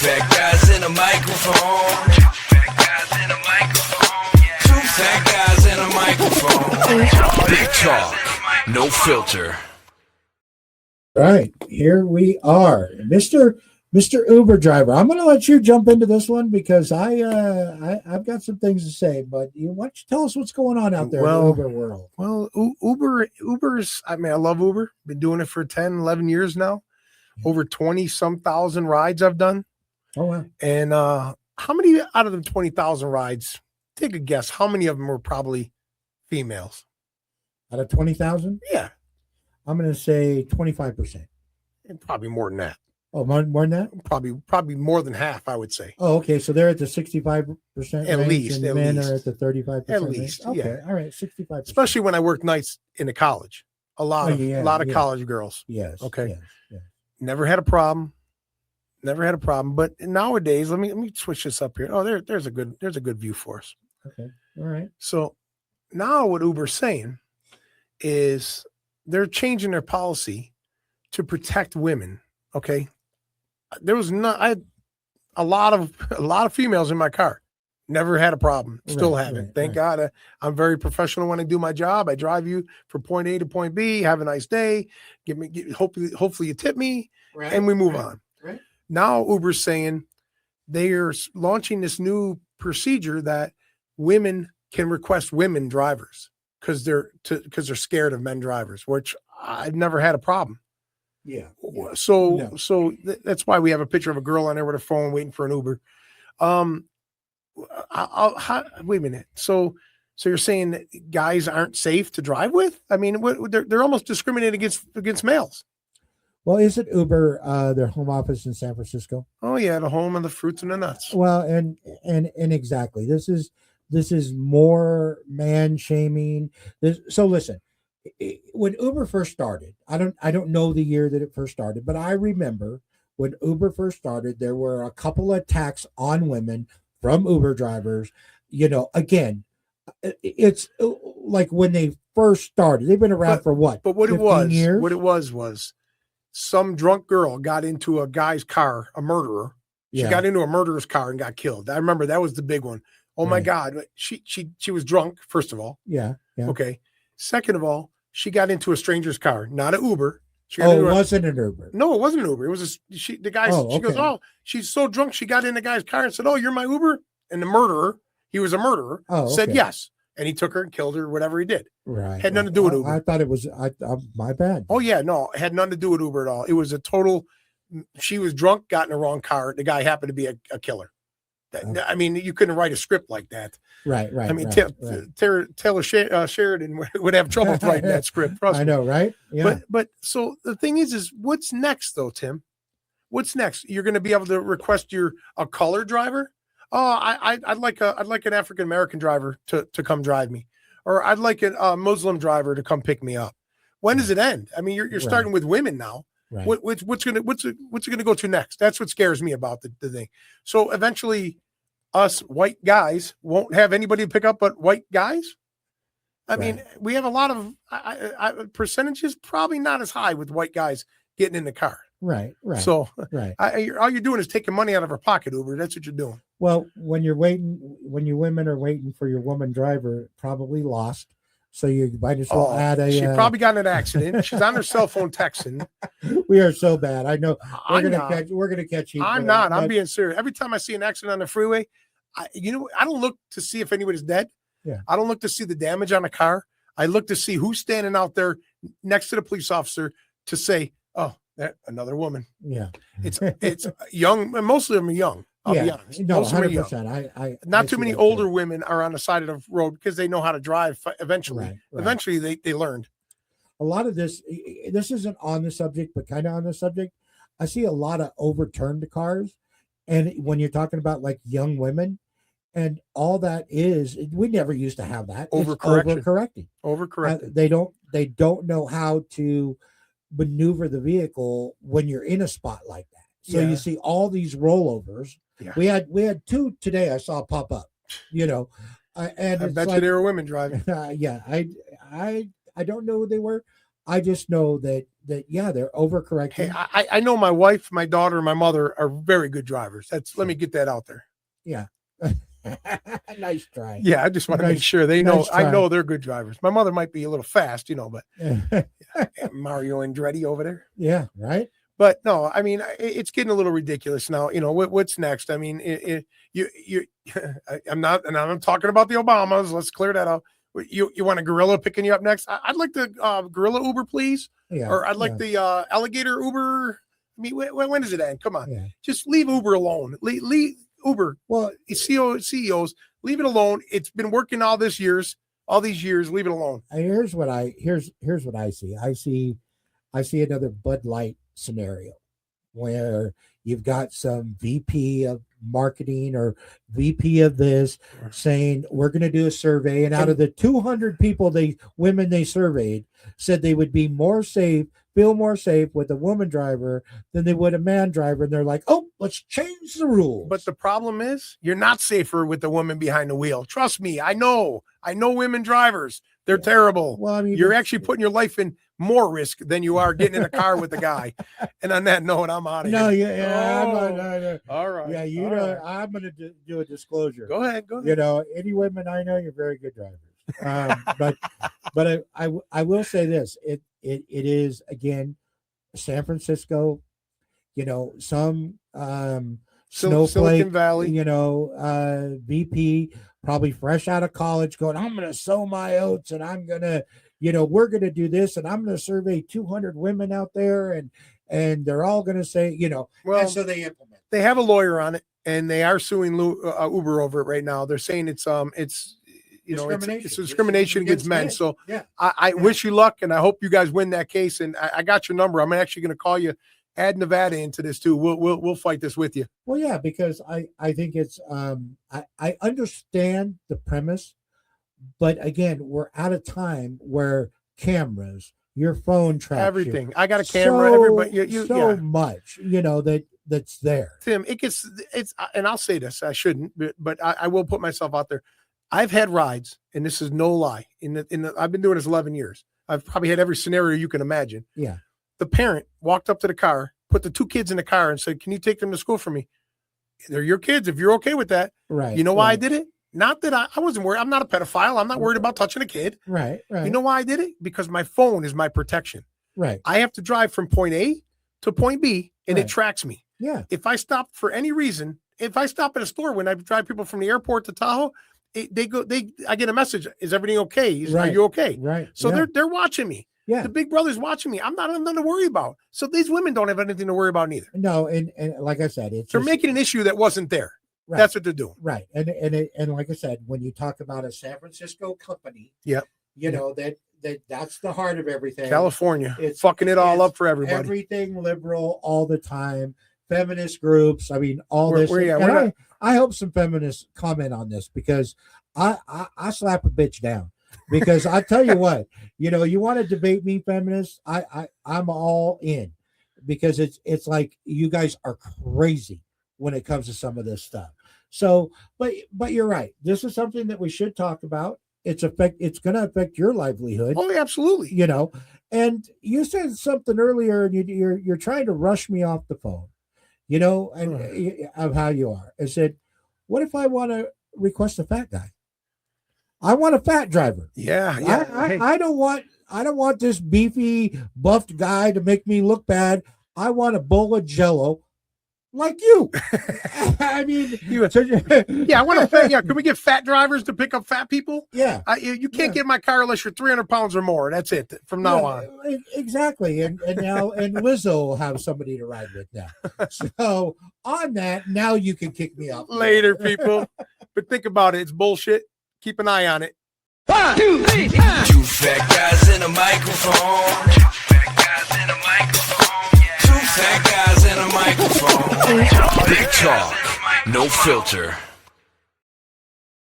fat guys in a microphone. Two fat guys in a microphone. Two fat guys in a microphone. Big talk, no filter. All right, here we are, Mister Uber driver. I'm going to let you jump into this one because I've got some things to say. But why don't you tell us what's going on out there in the Uber world? Well, Uber's. I mean, I love Uber. Been doing it for 10, 11 years now. Over 20-some thousand rides I've done. Oh wow! And how many out of the 20,000 rides? Take a guess. How many of them were probably females? Out of 20,000? Yeah, I'm going to say 25%. probably more than that. Oh, more than that? Probably more than half, I would say. Oh, okay. So they're at the 65% At range, least, and at men least. are at the 35%. At range? least, Okay. yeah. All right, 65%. Especially when I worked nights in the college. A lot of college girls. Yes. Okay. Yes. Never had a problem. But nowadays, let me switch this up here. Oh, there's a good view for us. Okay. All right. So now what Uber's saying is they're changing their policy to protect women. Okay. I had a lot of females in my car. Never had a problem. Still haven't. Thank God. I'm very professional when I do my job. I drive you from point A to point B. Have a nice day. Hopefully you tip me, and we move on. Right. Now Uber's saying they're launching this new procedure that women can request women drivers because they're scared of men drivers, which I've never had a problem. Yeah. So that's why we have a picture of a girl on there with a phone waiting for an Uber. Wait a minute. So you're saying that guys aren't safe to drive with? I mean, they're almost discriminating against males. Well, isn't Uber their home office in San Francisco? Oh yeah, the home of the fruits and the nuts. Well, and exactly. This is more man shaming. So listen, when Uber first started, I don't know the year that it first started, but I remember when Uber first started, there were a couple of attacks on women from Uber drivers. Again, it's like when they first started. They've been around for what? But what 15 years? What it was some drunk girl got into a guy's car, a murderer. She got into a murderer's car and got killed. I remember that was the big one. Oh my God. She was drunk, first of all. Yeah. Okay. Second of all, she got into a stranger's car, not an Uber. It wasn't an Uber. No, it wasn't an Uber. It was she goes, oh, she's so drunk. She got in the guy's car and said, oh, you're my Uber. And the murderer, he was a murderer, said yes. And he took her and killed her, whatever he did. Right. Had nothing to do with Uber. I thought it was, my bad. Oh yeah. No, it had nothing to do with Uber at all. It was a total, she was drunk, got in the wrong car. The guy happened to be a killer. I mean, you couldn't write a script like that. Right. I mean, Taylor Sheridan would have trouble writing that script. I know, right? Yeah. But so the thing is what's next though, Tim? What's next? You're going to be able to request a color driver? Oh, I'd like an African American driver to come drive me, or I'd like a Muslim driver to come pick me up. When does it end? I mean, you're starting with women now. Right. What's it gonna go to next? That's what scares me about the thing. So eventually, us white guys won't have anybody to pick up but white guys. I mean, we have a lot of percentages, probably not as high with white guys getting in the car. Right. So, all you're doing is taking money out of our pocket, Uber. That's what you're doing. Well, when you women are waiting for your woman driver, probably lost. So you might as well add a. She probably got in an accident. She's on her cell phone texting. We are so bad. I know. We're gonna catch you. I'm not. I'm being serious. Every time I see an accident on the freeway, I don't look to see if anybody's dead. Yeah. I don't look to see the damage on the car. I look to see who's standing out there next to the police officer to say, "Oh, that another woman." Yeah. It's young. Most of them are young. I'll be honest. No, 100%. Not too many older women are on the side of the road because they know how to drive eventually. Right. Eventually they learned. A lot of this isn't on the subject, but kind of on the subject. I see a lot of overturned cars. And when you're talking about like young women and all that we never used to have that. Overcorrecting. They don't know how to maneuver the vehicle when you're in a spot like that. So you see all these rollovers. Yeah. We had two today I saw pop up, and I bet you they were women driving. I don't know who they were. I just know that yeah, they're overcorrecting. Hey, I know my wife, my daughter, and my mother are very good drivers. Let me get that out there. Yeah. Nice try. Yeah, I just want to make Nice- sure they know. nice I try. know they're good drivers. My mother might be a little fast, but Mario Andretti over there. Yeah, right. But no, I mean, it's getting a little ridiculous now. What's next? I mean, I'm not, and I'm talking about the Obamas. Let's clear that up. You want a gorilla picking you up next? I'd like the gorilla Uber, please. Yeah. Or I'd like yeah. the alligator Uber. I mean, when does it end? Come on, Yeah. just leave Uber alone. Leave Uber. Well, CEOs, leave it alone. It's been working all these years. Leave it alone. here's what I see. I see another Bud Light scenario where you've got some VP of marketing or VP of this saying we're going to do a survey, and out of the 200 women they surveyed said they would be feel more safe with a woman driver than they would a man driver, and they're like, oh, let's change the rules. But the problem is you're not safer with the woman behind the wheel. Trust me, I know women drivers. They're terrible. Well, I mean, You're actually putting your life in more risk than you are getting in a car with the guy. And on that note, I'm out of no, here. yeah, Oh, all right. yeah, all right. I'm going to do a disclosure. Go ahead. Any women I know, you're very good drivers. But I will say this: it is again San Francisco. Some snowflake, Silicon Valley. VP probably fresh out of college, going, I'm going to sow my oats, and I'm going to, we're going to do this, and I'm going to survey 200 women out there, and they're all going to say, Well, and so they implement. they have a lawyer on it, and they are suing Uber over it right now. They're saying it's discrimination against men. So Yeah. I wish you luck, and I hope you guys win that case. And I got your number. I'm actually going to call you. Add Nevada into this too. We'll fight this with you. Well, yeah, because I think it's I understand the premise, but again, we're out of time where cameras, your phone tracks Everything. I got a camera. Everybody, so much, that's there. Tim, it's and I'll say this. I shouldn't, but I will put myself out there. I've had rides, and this is no lie. I've been doing this 11 years. I've probably had every scenario you can imagine. Yeah. The parent walked up to the car, put the two kids in the car, and said, "Can you take them to school for me? They're your kids. If you're okay with that." Right. You know why I right. did it? Not that I wasn't worried. I'm not a pedophile. I'm not worried about touching a kid. Right. You know why I did it? Because my phone is my protection. Right. I have to drive from point A to point B, and it Right. tracks me. Yeah. If I stop for any reason, if I stop at a store when I drive people from the airport to Tahoe, I get a message. Is everything okay? Are Right. you okay? Right. So yeah. they're watching me. Yeah. The big brother's watching me. I'm nothing to worry about. So these women don't have anything to worry about neither. No, and like I said, They're making an issue that wasn't there. Right. That's what they're doing. Right. And like I said, when you talk about a San Francisco company, Yep. That's the heart of everything. California, It's fucking it all it's up for everybody. Everything liberal all the time. Feminist groups. I mean, all We're- this. we're- yeah, and we're not- I hope some feminists comment on this because I slap a bitch down. Because I tell you what, you want to debate me, feminists, I'm all in, because it's like you guys are crazy when it comes to some of this stuff. So, but you're right. This is something that we should talk about. It's going to affect your livelihood. Oh, absolutely. And you said something earlier, and you're trying to rush me off the phone, and of how you are. I said, what if I want to request a fat guy? I want a fat driver. Yeah. I don't want this beefy, buffed guy to make me look bad. I want a bowl of Jello, like you. I mean, I want to fat. Yeah, can we get fat drivers to pick up fat people? Yeah, you can't get in my car unless you're 300 pounds or more. That's it from now on. Exactly. And now Lizzo will have somebody to ride with now. So on that, now you can kick me off Later, people. But think about it. It's bullshit. Keep an eye on it. 1, 2, 3, 4. Two fat guys in a microphone. Two fat guys in a microphone. Big talk, no filter.